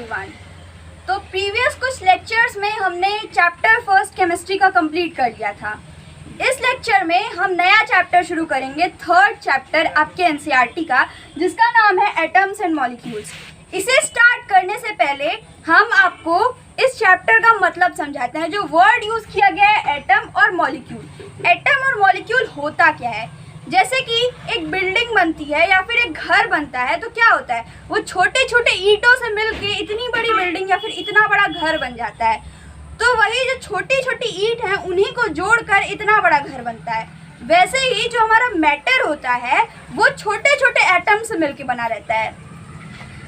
Everyone. तो previous कुछ lectures में हमने चैप्टर फर्स्ट केमिस्ट्री का कंप्लीट कर लिया था। इस लेक्चर में हम नया चैप्टर शुरू करेंगे, थर्ड चैप्टर आपके एनसीईआरटी का, जिसका नाम है एटम्स एंड मॉलिक्यूल्स। इसे स्टार्ट करने से पहले हम आपको इस चैप्टर का मतलब समझाते हैं। जो वर्ड यूज़ किया गया है एटम और मॉलिक्यूल। एटम और मॉलिक्यूल होता क्या है? जैसे कि एक बिल्डिंग बनती है या फिर एक घर बनता है तो क्या होता है, वो छोटे छोटे ईंटों से मिलके इतनी बड़ी बिल्डिंग या फिर इतना बड़ा घर बन जाता है। तो वही जो छोटी छोटी ईंट हैं उन्हीं को जोड़कर इतना बड़ा घर बनता है। वैसे ही जो हमारा मैटर होता है वो छोटे छोटे एटम से मिलके बना रहता है।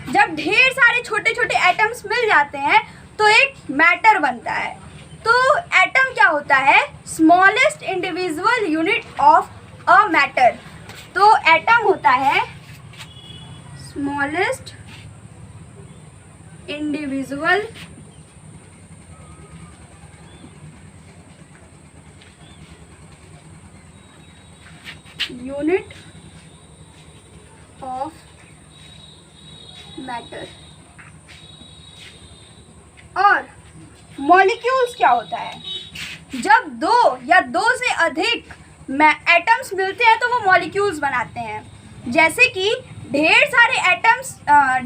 जब ढेर सारे छोटे छोटे एटम्स मिल जाते हैं तो एक मैटर बनता है। तो एटम क्या होता है? Smallest individual unit of a matter. तो एटम होता है smallest individual unit of matter. और मॉलिक्यूल्स क्या होता है? जब दो या दो से अधिक एटम्स मिलते हैं तो वो मॉलिक्यूल्स बनाते हैं। जैसे कि ढेर सारे एटम्स,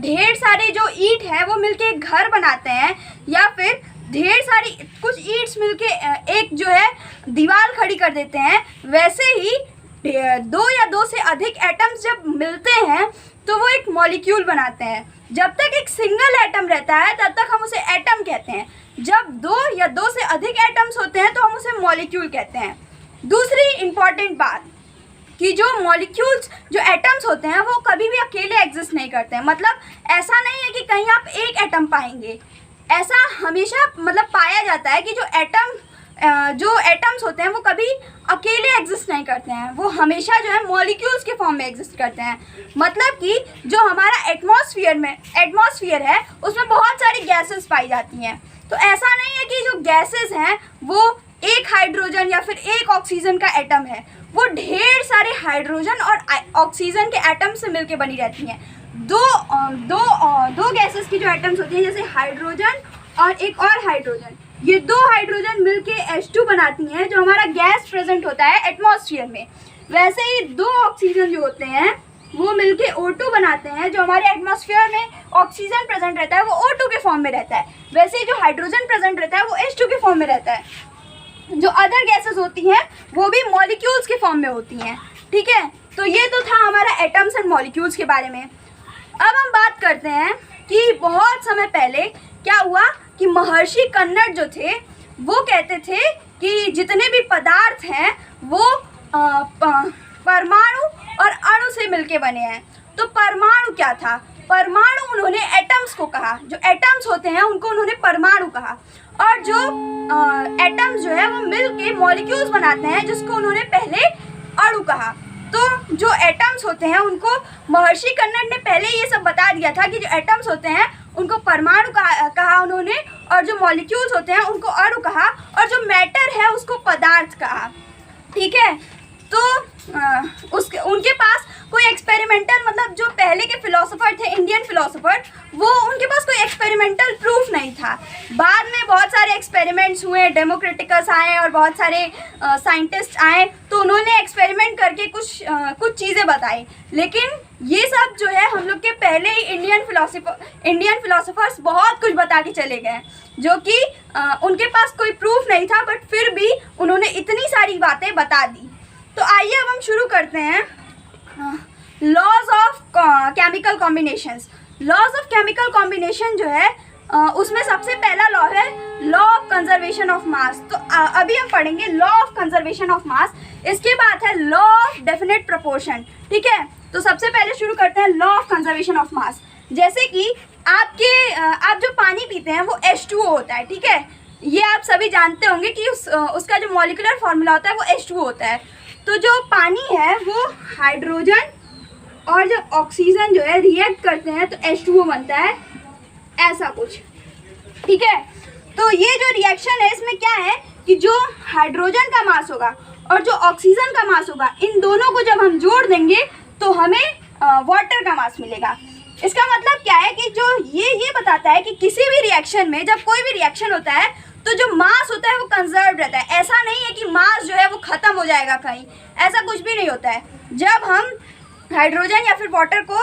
ढेर सारे जो ईंट है वो मिलके एक घर बनाते हैं, या फिर ढेर सारी कुछ ईंट्स मिलके एक जो है दीवार खड़ी कर देते हैं। वैसे ही दो या दो से अधिक एटम्स जब मिलते हैं तो वो एक मॉलिक्यूल बनाते हैं। जब तक एक सिंगल एटम रहता है तब तक हम उसे एटम कहते हैं। जब दो या दो से अधिक एटम्स होते हैं तो हम उसे मॉलिक्यूल कहते हैं। दूसरी इम्पॉर्टेंट बात कि जो मॉलिक्यूल्स, जो एटम्स होते हैं वो कभी भी अकेले एग्जिस्ट नहीं करते हैं। मतलब ऐसा नहीं है कि कहीं आप एक एटम पाएंगे। ऐसा हमेशा मतलब पाया जाता है कि जो एटम्स होते हैं वो कभी अकेले एग्जिस्ट नहीं करते हैं, वो हमेशा जो है मॉलिक्यूल्स के फॉर्म में एग्जिस्ट करते हैं। मतलब कि जो हमारा एटमॉस्फेयर है उसमें बहुत सारी गैसेस पाई जाती हैं। तो ऐसा नहीं है कि जो गैसेस हैं वो एक हाइड्रोजन या फिर एक ऑक्सीजन का एटम है, वो ढेर सारे हाइड्रोजन और ऑक्सीजन के एटम से मिलके बनी रहती हैं। दो गैसेस की जो एटम्स होती हैं, जैसे हाइड्रोजन और एक और हाइड्रोजन, ये दो हाइड्रोजन मिलके H2 बनाती हैं, जो हमारा गैस प्रेजेंट होता है एटमॉस्फेयर में। वैसे ही दो ऑक्सीजन जो होते हैं वो मिलके O2 बनाते हैं, जो हमारे एटमॉस्फेयर में ऑक्सीजन प्रेजेंट रहता है वो O2 के फॉर्म में रहता है। वैसे ही जो हाइड्रोजन प्रेजेंट रहता है वो H2 के फॉर्म में रहता है। जो अदर गैसेस होती हैं वो भी मॉलिक्यूल्स के फॉर्म में होती हैं। ठीक है, तो ये तो था हमारा एटम्स एंड मॉलिक्यूल्स के बारे में। अब हम बात करते हैं कि बहुत समय पहले क्या हुआ कि महर्षि कन्नड़ जो थे वो कहते थे कि जितने भी पदार्थ हैं वो परमाणु और अणु से मिलके बने हैं। तो परमाणु क्या था? परमाणु उन्होंने एटम्स को कहा। जो एटम्स होते हैं उनको उन्होंने परमाणु कहा। और जो एटम्स जो है वो मिलके मॉलिक्यूल्स बनाते हैं, जिसको उन्होंने पहले अणु कहा। तो जो एटम्स होते हैं उनको महर्षि कन्नड़ ने पहले ये सब बता दिया था कि जो एटम्स होते हैं उनको परमाणु कहा उन्होंने, और जो मॉलिक्यूल्स होते हैं उनको अणु कहा, और जो मैटर है उसको पदार्थ कहा। ठीक है, तो उनके पास कोई एक्सपेरिमेंटल, मतलब जो पहले के फिलोसोफर थे, इंडियन फिलोसोफर, वो उनके पास कोई एक्सपेरिमेंटल प्रूफ नहीं था। बाद में बहुत सारे एक्सपेरिमेंट्स हुए, डेमोक्रिटिकस आए और बहुत सारे साइंटिस्ट आए, तो उन्होंने एक्सपेरिमेंट करके कुछ चीज़ें बताई। लेकिन ये सब जो है हम लोग के पहले ही इंडियन फिलोसोफर्स बहुत कुछ बता के चले गए, जो कि उनके पास कोई प्रूफ नहीं था, बट फिर भी उन्होंने इतनी सारी बातें बता दी। तो आइए अब हम शुरू करते हैं laws of chemical combinations. Laws of chemical combination जो है उसमें सबसे पहला लॉ है law of conservation of mass. तो अभी हम पढ़ेंगे law of conservation of mass. इसके बाद है लॉ ऑफ डेफिनेट प्रोपोर्शन। ठीक है, तो सबसे पहले शुरू करते हैं लॉ ऑफ कंजर्वेशन ऑफ मास। जैसे कि आप जो पानी पीते हैं वो H2O होता है। ठीक है, ये आप सभी जानते होंगे कि उसका जो मॉलिक्यूलर फॉर्मूला होता है वो H2O होता है। तो जो पानी है वो हाइड्रोजन और जब ऑक्सीजन जो है रिएक्ट करते हैं तो H2O बनता है, ऐसा कुछ। ठीक है, तो ये जो रिएक्शन है इसमें क्या है कि जो हाइड्रोजन का मास होगा और जो ऑक्सीजन का मास होगा, इन दोनों को जब हम जोड़ देंगे तो हमें वाटर का मास मिलेगा। इसका मतलब क्या है कि जो ये बताता जाता है कि किसी भी रिएक्शन में, जब कोई भी रिएक्शन होता है तो जो मास होता है वो कंजर्व रहता है। ऐसा नहीं है कि मास जो है वो ख़त्म हो जाएगा कहीं, ऐसा कुछ भी नहीं होता है। जब हम हाइड्रोजन या फिर वाटर को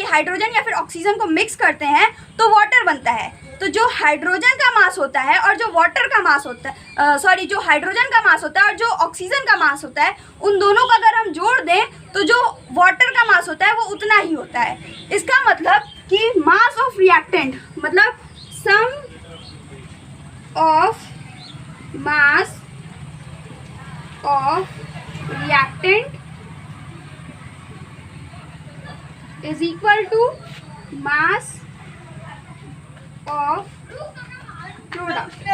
हाइड्रोजन या फिर ऑक्सीजन को मिक्स करते हैं तो वाटर बनता है। तो जो हाइड्रोजन का मास होता है और जो वाटर का मास होता है जो हाइड्रोजन का मास होता है और जो ऑक्सीजन का मास होता है, उन दोनों का अगर हम जोड़ दें तो जो वाटर का मास होता है वो उतना ही होता है। इसका मतलब कि मास ऑफ रिएक्टेंट, मतलब sum of mass of reactant is equal to mass of product।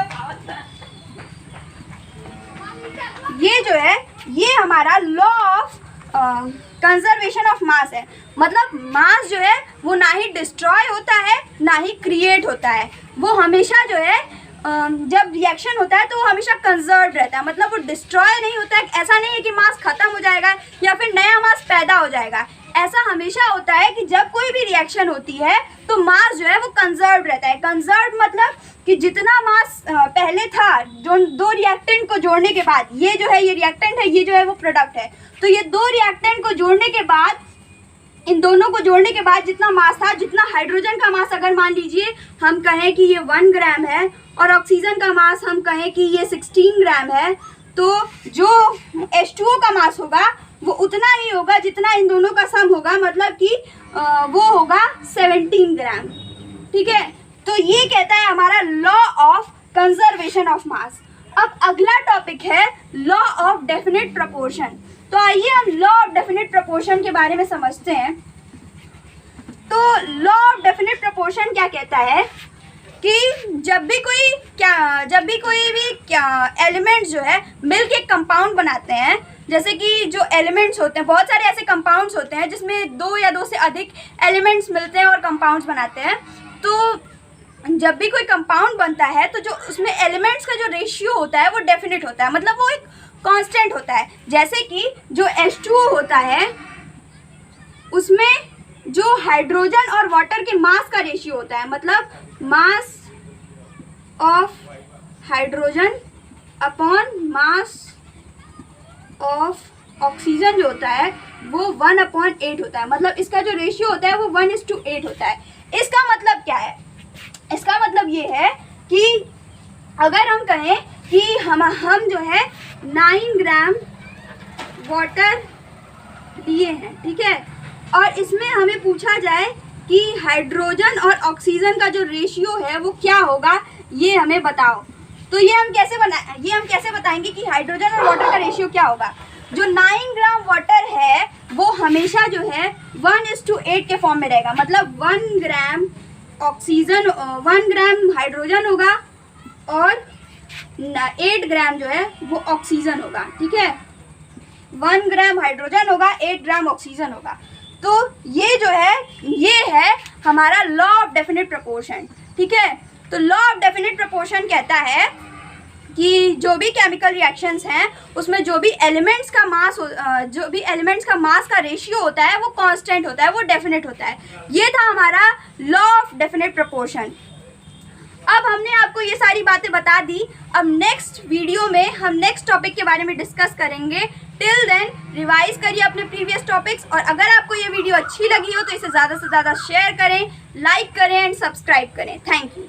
ये जो है ये हमारा लॉ ऑफ कंजर्वेशन ऑफ मास है। मतलब मास जो है वो ना ही डिस्ट्रॉय होता है ना ही क्रिएट होता है, वो हमेशा जो है जब रिएक्शन होता है तो वो हमेशा कंजर्व रहता है। मतलब वो डिस्ट्रॉय नहीं होता है। ऐसा नहीं है कि मास खत्म हो जाएगा या फिर नया मास पैदा हो जाएगा। ऐसा हमेशा होता है कि जब कोई भी रिएक्शन होती है तो मास जो है वो कंजर्व रहता है। कंजर्व मतलब कि जितना मास पहले था, जो दो रिएक्टेंट को जोड़ने के बाद, ये जो है ये रिएक्टेंट है, ये जो है वो प्रोडक्ट है, तो ये दो रिएक्टेंट को जोड़ने के बाद, इन दोनों को जोड़ने के बाद जितना मास था, जितना हाइड्रोजन का मास अगर मान लीजिए हम कहें कि ये 1 ग्राम है और ऑक्सीजन का मास हम कहें कि ये 16 ग्राम है, तो जो H2O का मास होगा वो उतना ही होगा जितना इन दोनों का सम होगा, मतलब कि वो होगा 17 ग्राम। ठीक है, तो ये कहता है हमारा लॉ ऑफ कंजर्वेशन ऑफ मास। अब अगला टॉपिक है लॉ ऑफ डेफिनेट प्रोपोर्शन। तो आइए हम लॉ ऑफ डेफिनेट प्रोपोर्शन के बारे में समझते हैं। तो लॉ ऑफ डेफिनेट प्रोपोर्शन क्या कहता है कि जब भी कोई भी एलिमेंट्स जो है मिलके एक कंपाउंड बनाते हैं, जैसे कि जो एलिमेंट्स होते हैं, बहुत सारे ऐसे कंपाउंड्स होते हैं जिसमें 2 या 2 से अधिक एलिमेंट्स मिलते हैं और कंपाउंड्स बनाते हैं। तो जब भी कोई कंपाउंड बनता है तो जो उसमें एलिमेंट्स का जो रेशियो होता है वो डेफिनेट होता है, मतलब वो एक कांस्टेंट होता है। जैसे कि जो H2O होता है उसमें जो हाइड्रोजन और वाटर के मास का रेशियो होता है, मतलब mass of hydrogen upon mass of oxygen जो होता है वो 1/8 होता है। मतलब इसका जो रेशियो होता है वो 1:8 होता है। इसका मतलब क्या है? इसका मतलब ये है कि अगर हम कहें कि हम जो है 9 ग्राम वाटर लिए हैं, ठीक है, और इसमें हमें पूछा जाए कि हाइड्रोजन और ऑक्सीजन का जो रेशियो है वो क्या होगा, ये हमें बताओ। तो ये हम कैसे बताएंगे कि हाइड्रोजन और वाटर का रेशियो क्या होगा। जो 9 ग्राम वाटर है वो हमेशा जो है 1:8 के फॉर्म में रहेगा। मतलब 1 ग्राम ऑक्सीजन, 1 ग्राम हाइड्रोजन होगा और 8 ग्राम जो है वो ऑक्सीजन होगा। ठीक है, 1 ग्राम हाइड्रोजन होगा, 8 ग्राम ऑक्सीजन होगा। तो ये जो है ये है हमारा लॉ ऑफ डेफिनेट प्रोपोर्शन। ठीक है, तो लॉ ऑफ डेफिनेट प्रोपोर्शन कहता है कि जो भी केमिकल रिएक्शंस हैं उसमें जो भी एलिमेंट्स का मास का रेशियो होता है वो कांस्टेंट होता है, वो डेफिनेट होता है। ये था हमारा लॉ ऑफ डेफिनेट प्रोपोर्शन। अब हमने आपको ये सारी बातें बता दी। अब नेक्स्ट वीडियो में हम नेक्स्ट टॉपिक के बारे में डिस्कस करेंगे। टिल देन रिवाइज करिए अपने प्रीवियस टॉपिक्स, और अगर आपको ये वीडियो अच्छी लगी हो तो इसे ज़्यादा से ज़्यादा शेयर करें, लाइक करें एंड सब्सक्राइब करें। Thank you.